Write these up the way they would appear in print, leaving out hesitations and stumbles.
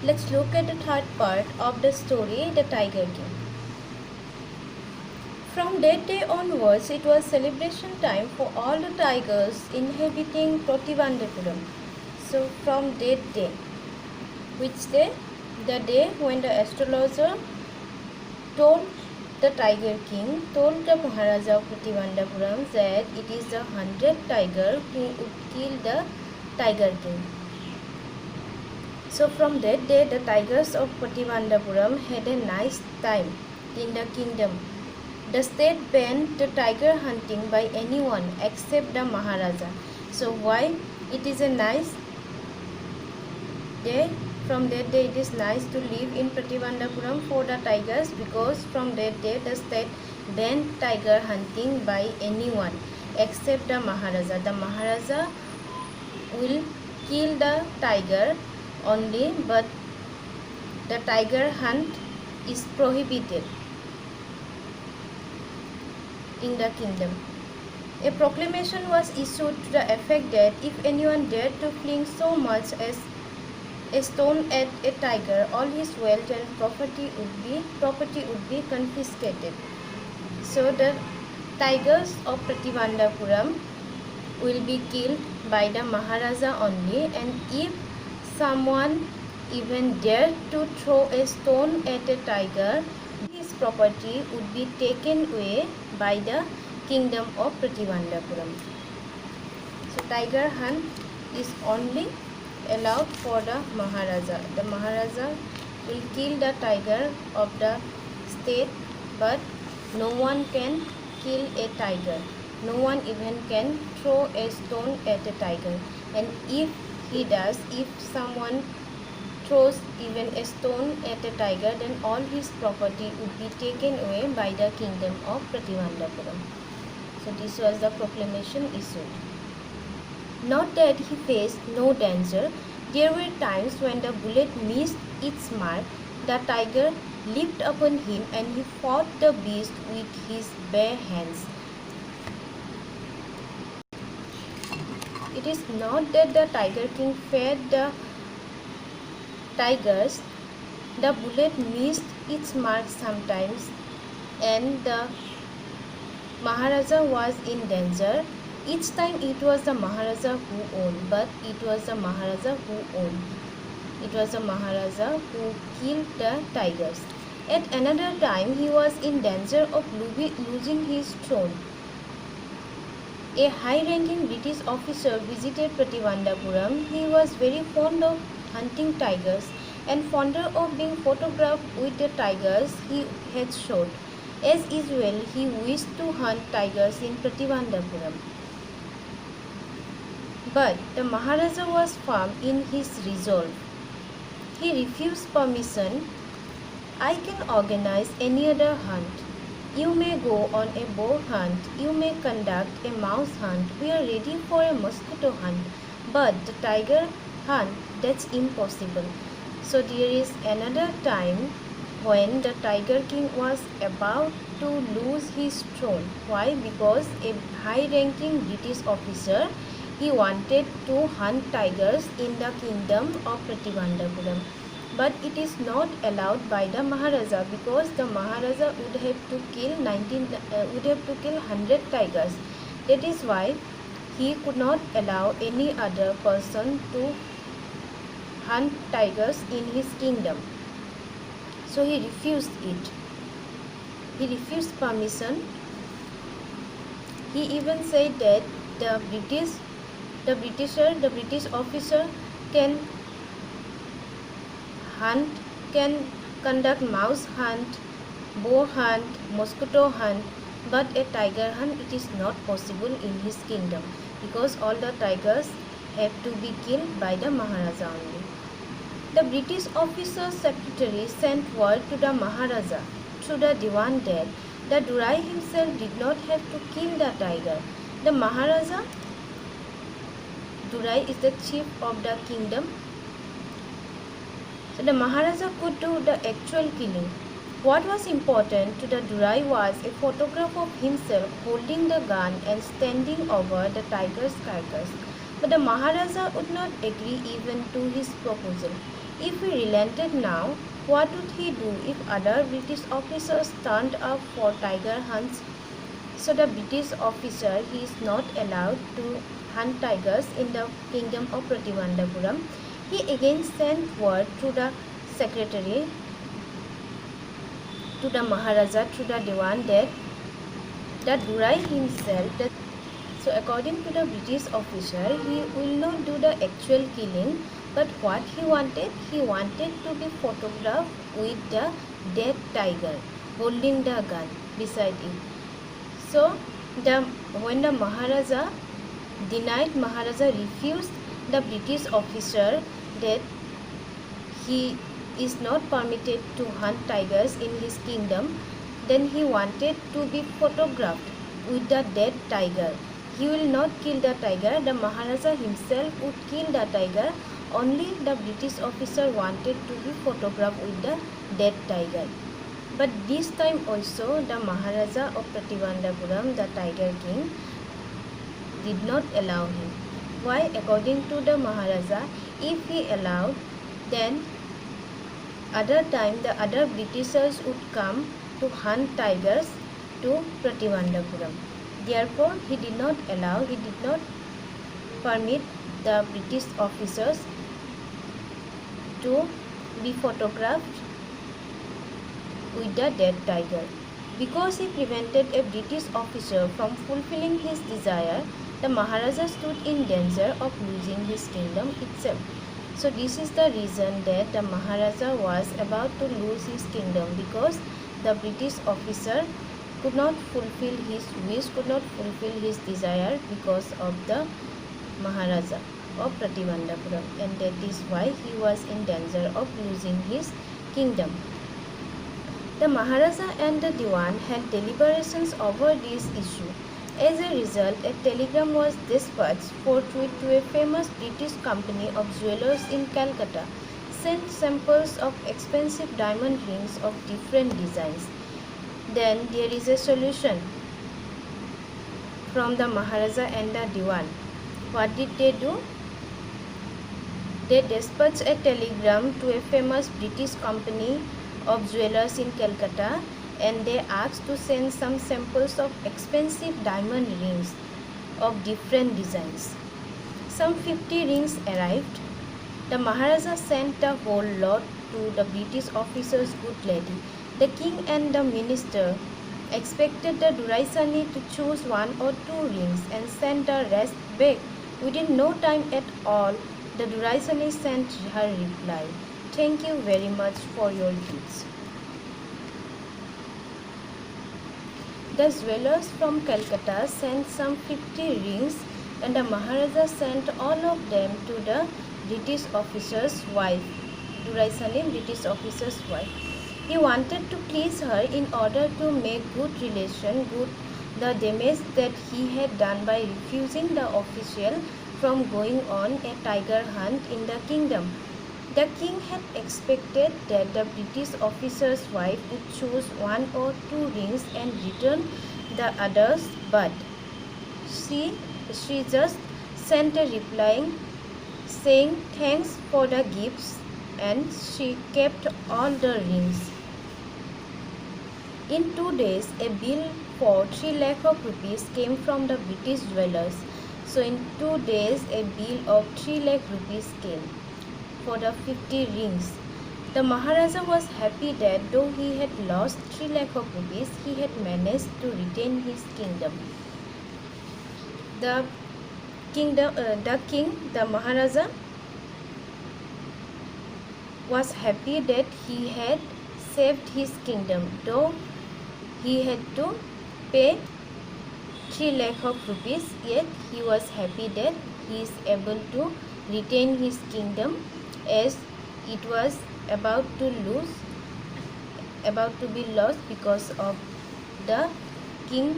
Let's look at the third part of the story, the Tiger King. From that day onwards, it was celebration time for all the tigers inhabiting Prativandapuram. So from that day, which day? The day when the astrologer told the Tiger King, told the Maharaja of Prativandapuram that it is the 100th tiger who would kill the Tiger King. So from that day, the tigers of Prativandapuram had a nice time in the kingdom. The state banned the tiger hunting by anyone except the Maharaja. So why it is a nice day? From that day it is nice to live in Prativandapuram for the tigers, because from that day the state banned tiger hunting by anyone except the Maharaja. The Maharaja will kill the tiger only, but the tiger hunt is prohibited in the kingdom. A proclamation was issued to the effect that if anyone dared to fling so much as a stone at a tiger, all his wealth and property would be confiscated. So the tigers of Prativandapuram will be killed by the Maharaja only, and if someone even dared to throw a stone at a tiger, his property would be taken away by the kingdom of Prativandapuram. So tiger hunt is only allowed for the Maharaja. The Maharaja will kill the tiger of the state, but no one can kill a tiger. No one even can throw a stone at a tiger. And if he does, if someone throws even a stone at a tiger, then all his property would be taken away by the kingdom of Prativandapuram. So this was the proclamation issued. Not that he faced no danger. There were times when the bullet missed its mark. The tiger leaped upon him and he fought the beast with his bare hands. It is not that the Tiger King feared the tigers. The bullet missed its mark sometimes, and the Maharaja was in danger. Each time it was the Maharaja who won, but it was the Maharaja who won. It was the Maharaja who killed the tigers. At another time, he was in danger of losing his throne. A high-ranking British officer visited Prativandapuram. He was very fond of hunting tigers and fonder of being photographed with the tigers he had shot. As usual, he wished to hunt tigers in Prativandapuram. But the Maharaja was firm in his resolve. He refused permission. I can organize any other hunt. You may go on a boar hunt. You may conduct a mouse hunt. We are ready for a mosquito hunt. But the tiger hunt, that's impossible. So there is another time when the Tiger King was about to lose his throne. Why? Because a high-ranking British officer, he wanted to hunt tigers in the kingdom of Prativandapuram. But it is not allowed by the Maharaja, because the Maharaja would have to kill 100 tigers. That is why he could not allow any other person to hunt tigers in his kingdom. So he refused it. He refused permission. He even said that the British officer can hunt, can conduct mouse hunt, boar hunt, mosquito hunt, but a tiger hunt, it is not possible in his kingdom, because all the tigers have to be killed by the Maharaja only. The British officer's secretary sent word to the Maharaja through the Diwan that the Durai himself did not have to kill the tiger. The Maharaja, Durai is the chief of the kingdom. So the Maharaja could do the actual killing. What was important to the Durai was a photograph of himself holding the gun and standing over the tiger's carcass. But the Maharaja would not agree even to his proposal. If he relented now, what would he do if other British officers turned up for tiger hunts? So the British officer, he is not allowed to hunt tigers in the kingdom of Prativandapuram. He again sent word to the secretary, to the Maharaja, to the Diwan, that Durai himself, so according to the British officer, he will not do the actual killing, but what he wanted to be photographed with the dead tiger holding the gun beside it. So when the Maharaja refused the British officer that he is not permitted to hunt tigers in his kingdom, then he wanted to be photographed with the dead tiger. He will not kill the tiger. The Maharaja himself would kill the tiger. Only the British officer wanted to be photographed with the dead tiger. But this time also the Maharaja of Prativandapuram, the Tiger King, did not allow him. Why? According to the Maharaja, if he allowed, then other time the other Britishers would come to hunt tigers to Prativandapuram. Therefore, he did not permit the British officers to be photographed with the dead tiger. Because he prevented a British officer from fulfilling his desire, the Maharaja stood in danger of losing his kingdom itself. So this is the reason that the Maharaja was about to lose his kingdom, because the British officer could not fulfill his wish, could not fulfill his desire because of the Maharaja of Prativandapuram, and that is why he was in danger of losing his kingdom. The Maharaja and the Diwan had deliberations over this issue. As a result, a telegram was dispatched forthwith to a famous British company of jewellers in Calcutta, sent samples of expensive diamond rings of different designs. Then there is a solution from the Maharaja and the Diwan. What did they do? They dispatched a telegram to a famous British company of jewellers in Calcutta, and they asked to send some samples of expensive diamond rings of different designs. Some 50 rings arrived. The Maharaja sent the whole lot to the British officer's good lady. The king and the minister expected the Duraisani to choose one or two rings and send the rest back. Within no time at all, the Duraisani sent her reply, "Thank you very much for your gifts." The jewellers from Calcutta sent some 50 rings, and the Maharaja sent all of them to the British officer's wife, Duraisani, British officer's wife. He wanted to please her in order to make good the damage that he had done by refusing the official from going on a tiger hunt in the kingdom. The king had expected that the British officer's wife would choose one or two rings and return the others, but she just sent a reply saying thanks for the gifts, and she kept all the rings. In 2 days, a bill for 3 lakh of rupees came from the British jewellers. So in 2 days, a bill of 3 lakh rupees came for the 50 rings. The Maharaja was happy that though he had lost 3 lakh of rupees, he had managed to retain his kingdom. The Maharaja was happy that he had saved his kingdom, though he had to pay 3 lakh of rupees, yet he was happy that he is able to retain his kingdom, as it was about to be lost because of the king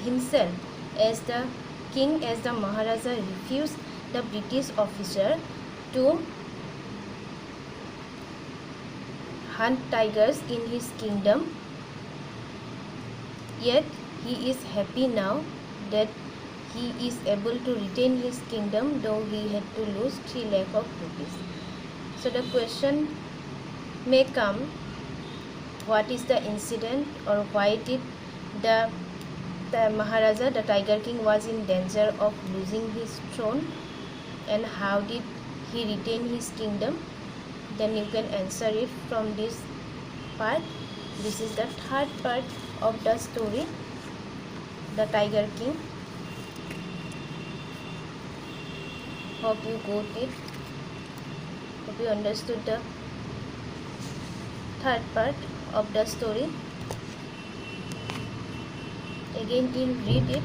himself, as the Maharaja refused the British officer to hunt tigers in his kingdom. Yet he is happy now that he is able to retain his kingdom, though he had to lose 3 lakh of rupees. So the question may come, what is the incident, or why did the Maharaja, the Tiger King, was in danger of losing his throne, and how did he retain his kingdom? Then you can answer it from this part. This is the third part of the story, the Tiger King. Hope you got it. Hope you understood the third part of the story. Again, you'll read it.